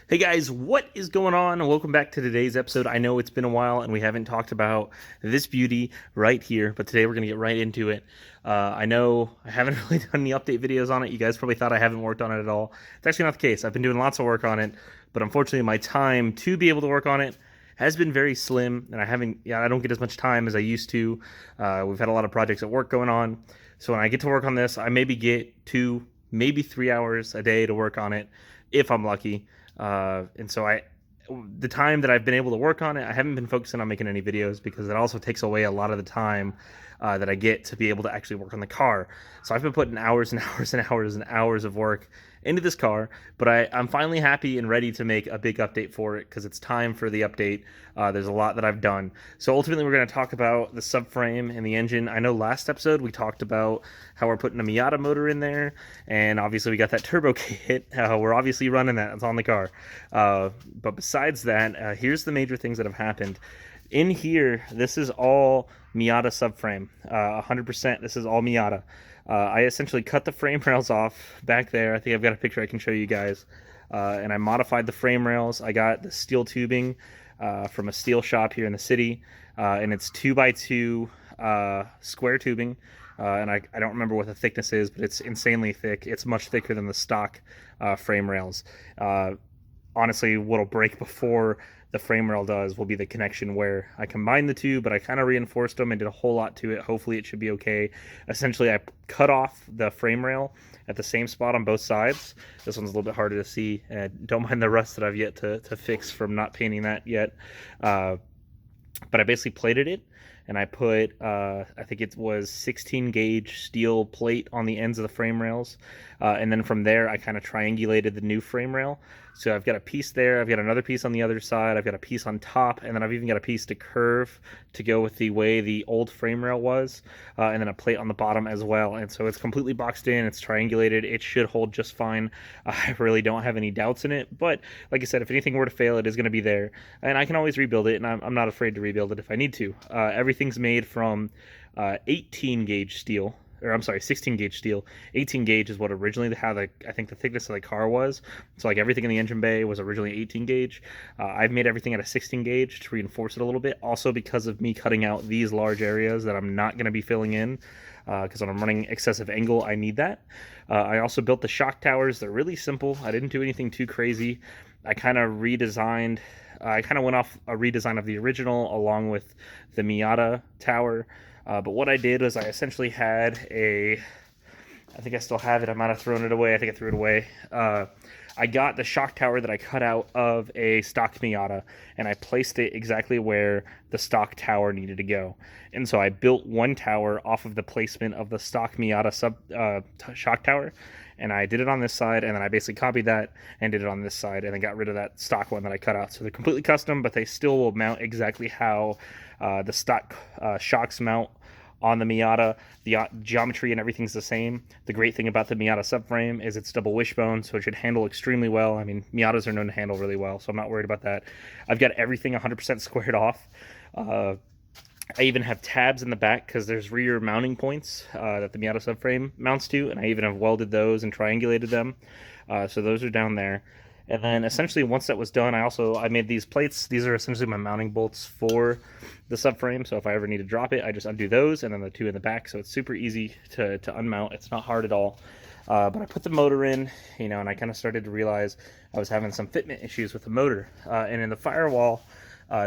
Hey guys, what is going on? Welcome back to today's episode. I know it's been a while and we haven't talked about this beauty right here, but today we're going to get right into it. I know I haven't really done any update videos on it. You guys probably thought I haven't worked on it at all. It's actually not the case. I've been doing lots of work on it, but unfortunately my time to be able to work on it has been very slim, and I don't get as much time as I used to. We've had a lot of projects at work going on, so when I get to work on this, I maybe get 2, maybe 3 hours a day to work on it, if I'm lucky. The time that I've been able to work on it, I haven't been focusing on making any videos because it also takes away a lot of the time that I get to be able to actually work on the car. So I've been putting hours and hours and hours and hours of work into this car, but I'm finally happy and ready to make a big update for it because it's time for the update. There's a lot that I've done. So ultimately, we're going to talk about the subframe and the engine. I know last episode we talked about how we're putting a Miata motor in there, and obviously we got that turbo kit. We're obviously running that. It's on the car. But besides that, here's the major things that have happened. In here, this is all Miata subframe. 100%, this is all Miata. I essentially cut the frame rails off back there. I think I've got a picture I can show you guys. And I modified the frame rails. I got the steel tubing from a steel shop here in the city. And it's 2x2 square tubing. And I don't remember what the thickness is, but it's insanely thick. It's much thicker than the stock frame rails. Honestly, what'll break before the frame rail does will be the connection where I combined the two, but I kind of reinforced them and did a whole lot to it. Hopefully it should be okay. Essentially, I cut off the frame rail at the same spot on both sides. This one's a little bit harder to see, and don't mind the rust that I've yet to fix from not painting that yet. But I basically plated it, and I put, I think it was 16 gauge steel plate on the ends of the frame rails. And then from there, I kind of triangulated the new frame rail. So I've got a piece there, I've got another piece on the other side, I've got a piece on top, and then I've even got a piece to curve to go with the way the old frame rail was, and then a plate on the bottom as well. And so it's completely boxed in, it's triangulated, it should hold just fine. I really don't have any doubts in it, but like I said, if anything were to fail, it is going to be there, and I can always rebuild it, and I'm not afraid to rebuild it if I need to. Everything's made from 18 gauge steel, or I'm sorry, 16 gauge steel. 18 gauge is what originally I think the thickness of the car was. So like everything in the engine bay was originally 18 gauge. I've made everything at a 16 gauge to reinforce it a little bit. Also because of me cutting out these large areas that I'm not going to be filling in, because when I'm running excessive angle, I need that. I also built the shock towers. They're really simple. I didn't do anything too crazy. I kind of redesigned. I kind of went off a redesign of the original along with the Miata tower. But what I did was I essentially had I think I still have it. I might have thrown it away. I think I threw it away. I got the shock tower that I cut out of a stock Miata, and I placed it exactly where the stock tower needed to go. And so I built one tower off of the placement of the stock Miata shock tower, and I did it on this side, and then I basically copied that and did it on this side, and then got rid of that stock one that I cut out. So they're completely custom, but they still will mount exactly how the stock shocks mount on the Miata. The geometry and everything's the same. The great thing about the Miata subframe is it's double wishbone, so it should handle extremely well. I mean, Miatas are known to handle really well, so I'm not worried about that. I've got everything 100% squared off. I even have tabs in the back because there's rear mounting points that the Miata subframe mounts to, and I even have welded those and triangulated them. So those are down there. And then essentially once that was done, I made these plates. These are essentially my mounting bolts for the subframe. So if I ever need to drop it, I just undo those and then the two in the back. So it's super easy to unmount. It's not hard at all. But I put the motor in, and I kind of started to realize I was having some fitment issues with the motor. And in the firewall,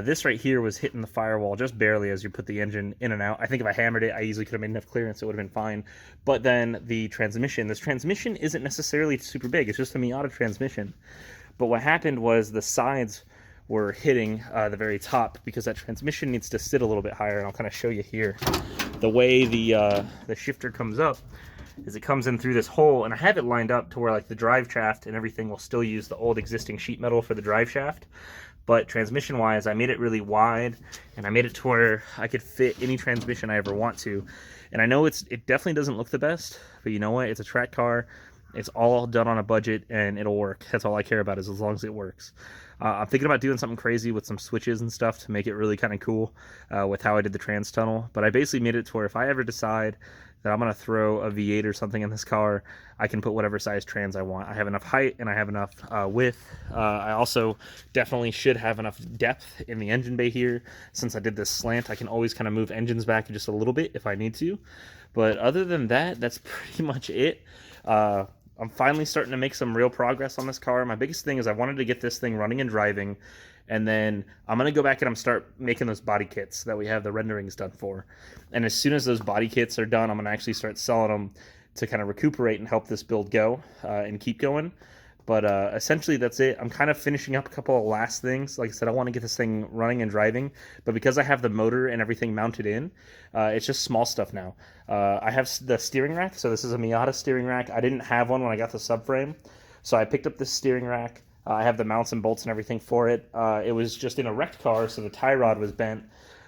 this right here was hitting the firewall just barely as you put the engine in and out. I think if I hammered it, I easily could have made enough clearance, it would have been fine. But then this transmission isn't necessarily super big. It's just a Miata transmission. But what happened was the sides were hitting the very top because that transmission needs to sit a little bit higher, and I'll kind of show you here. The way the shifter comes up is it comes in through this hole, and I have it lined up to where like the drive shaft and everything will still use the old existing sheet metal for the drive shaft. But transmission wise, I made it really wide, and I made it to where I could fit any transmission I ever want to. And I know it definitely doesn't look the best, but you know what? It's a track car. It's all done on a budget, and it'll work. That's all I care about, is as long as it works. I'm thinking about doing something crazy with some switches and stuff to make it really kind of cool with how I did the trans tunnel. But I basically made it to where if I ever decide that I'm going to throw a V8 or something in this car, I can put whatever size trans I want. I have enough height and I have enough width. I also definitely should have enough depth in the engine bay here. Since I did this slant, I can always kind of move engines back just a little bit if I need to. But other than that, that's pretty much it. I'm finally starting to make some real progress on this car. My biggest thing is I wanted to get this thing running and driving, and then I'm going to go back and I'm start making those body kits that we have the renderings done for. And as soon as those body kits are done, I'm going to actually start selling them to kind of recuperate and help this build go and keep going. But essentially, that's it. I'm kind of finishing up a couple of last things. Like I said, I want to get this thing running and driving. But because I have the motor and everything mounted in, it's just small stuff now. I have the steering rack. So this is a Miata steering rack. I didn't have one when I got the subframe. So I picked up this steering rack. I have the mounts and bolts and everything for it. It was just in a wrecked car, so the tie rod was bent.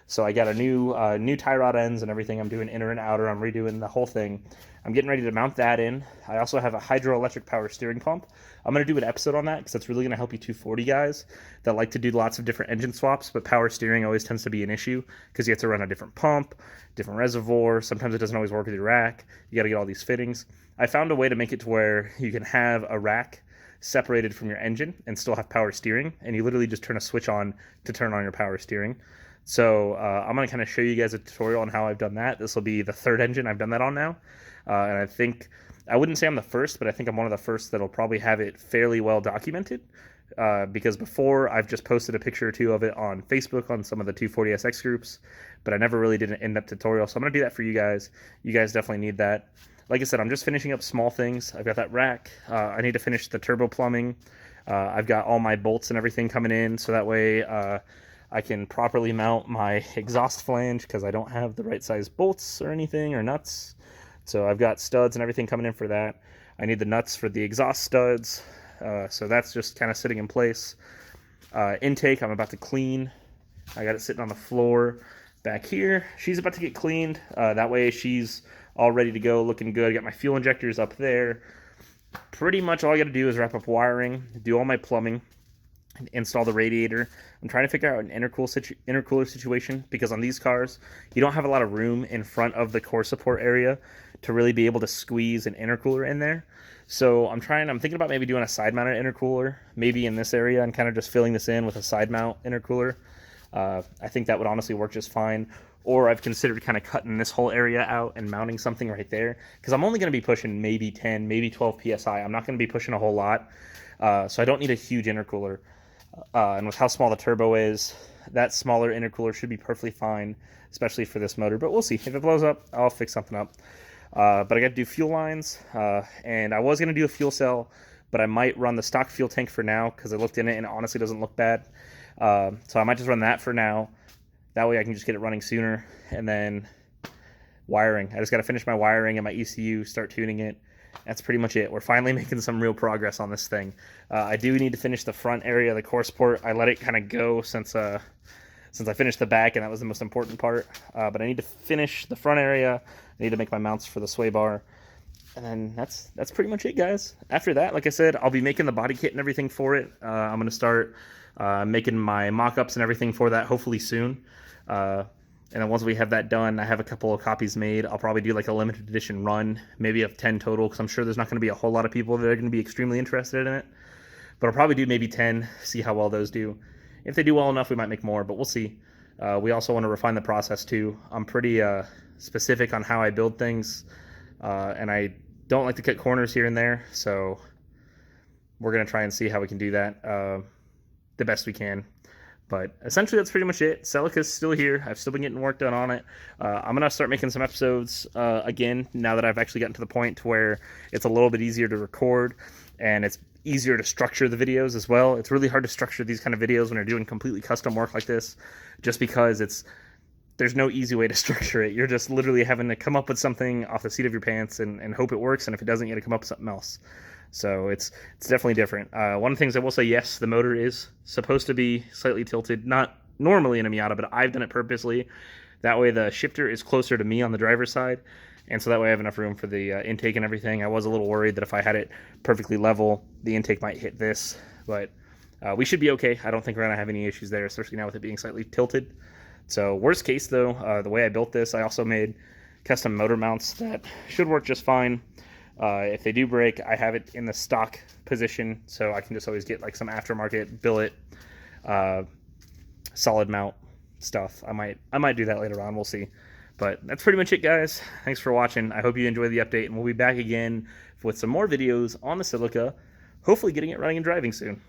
So I got a new tie rod ends and everything. I'm doing inner and outer. I'm redoing the whole thing. I'm getting ready to mount that in. I also have a hydroelectric power steering pump. I'm going to do an episode on that because that's really going to help you 240 guys that like to do lots of different engine swaps, but power steering always tends to be an issue because you have to run a different pump, different reservoir. Sometimes it doesn't always work with your rack. You got to get all these fittings. I found a way to make it to where you can have a rack separated from your engine and still have power steering, and you literally just turn a switch on to turn on your power steering. So I'm going to kind of show you guys a tutorial on how I've done that. This will be the third engine I've done that on now. And I think, I wouldn't say I'm the first, but I think I'm one of the first that'll probably have it fairly well documented. Because before, I've just posted a picture or two of it on Facebook on some of the 240SX groups, but I never really did an in-depth tutorial. So I'm going to do that for you guys. You guys definitely need that. Like I said, I'm just finishing up small things. I've got that rack. I need to finish the turbo plumbing. I've got all my bolts and everything coming in, so that way I can properly mount my exhaust flange because I don't have the right size bolts or anything or nuts. So I've got studs and everything coming in for that. I need the nuts for the exhaust studs. So that's just kind of sitting in place. Intake, I'm about to clean. I got it sitting on the floor back here. She's about to get cleaned. That way she's all ready to go, looking good. I got my fuel injectors up there. Pretty much all I got to do is wrap up wiring, do all my plumbing, install the radiator. I'm trying to figure out an intercooler situation because on these cars, you don't have a lot of room in front of the core support area to really be able to squeeze an intercooler in there. So I'm thinking about maybe doing a side mounted intercooler, maybe in this area, and kind of just filling this in with a side mount intercooler. I think that would honestly work just fine. Or I've considered kind of cutting this whole area out and mounting something right there, because I'm only going to be pushing maybe 10, maybe 12 PSI. I'm not going to be pushing a whole lot. So I don't need a huge intercooler. And with how small the turbo is, that smaller intercooler should be perfectly fine, especially for this motor. But we'll see. If it blows up, I'll fix something up. But I got to do fuel lines, and I was going to do a fuel cell, but I might run the stock fuel tank for now because I looked in it and it honestly doesn't look bad. So I might just run that for now. That way I can just get it running sooner. And then wiring. I just got to finish my wiring and my ECU, start tuning it. That's pretty much it. We're finally making some real progress on this thing. I do need to finish the front area of the core support. I let it kind of go since I finished the back, and that was the most important part. But I need to finish the front area. I need to make my mounts for the sway bar. And then that's pretty much it, guys. After that, like I said, I'll be making the body kit and everything for it. I'm going to start making my mock-ups and everything for that hopefully soon. And then once we have that done, I have a couple of copies made. I'll probably do like a limited edition run, maybe of 10 total, because I'm sure there's not going to be a whole lot of people that are going to be extremely interested in it. But I'll probably do maybe 10, see how well those do. If they do well enough, we might make more, but we'll see. We also want to refine the process too. I'm pretty specific on how I build things, and I don't like to cut corners here and there, so we're going to try and see how we can do that the best we can. But essentially, that's pretty much it. Celica's still here. I've still been getting work done on it. I'm going to start making some episodes again, now that I've actually gotten to the point to where it's a little bit easier to record, and it's easier to structure the videos as well. It's really hard to structure these kind of videos when you're doing completely custom work like this, just because there's no easy way to structure it. You're just literally having to come up with something off the seat of your pants and hope it works, and if it doesn't, you got to come up with something else. So it's definitely different. One of the things I will say, yes, the motor is supposed to be slightly tilted. Not normally in a Miata, but I've done it purposely. That way the shifter is closer to me on the driver's side, and so that way I have enough room for the intake and everything. I was a little worried that if I had it perfectly level, the intake might hit this, but We should be okay. I don't think we're going to have any issues there, especially now with it being slightly tilted. So worst case though, the way I built this, I also made custom motor mounts that should work just fine. If they do break, I have it in the stock position, so I can just always get like some aftermarket billet solid mount stuff. I might do that later on. We'll see. But that's pretty much it, guys. Thanks for watching. I hope you enjoyed the update, and we'll be back again with some more videos on the Celica, hopefully getting it running and driving soon.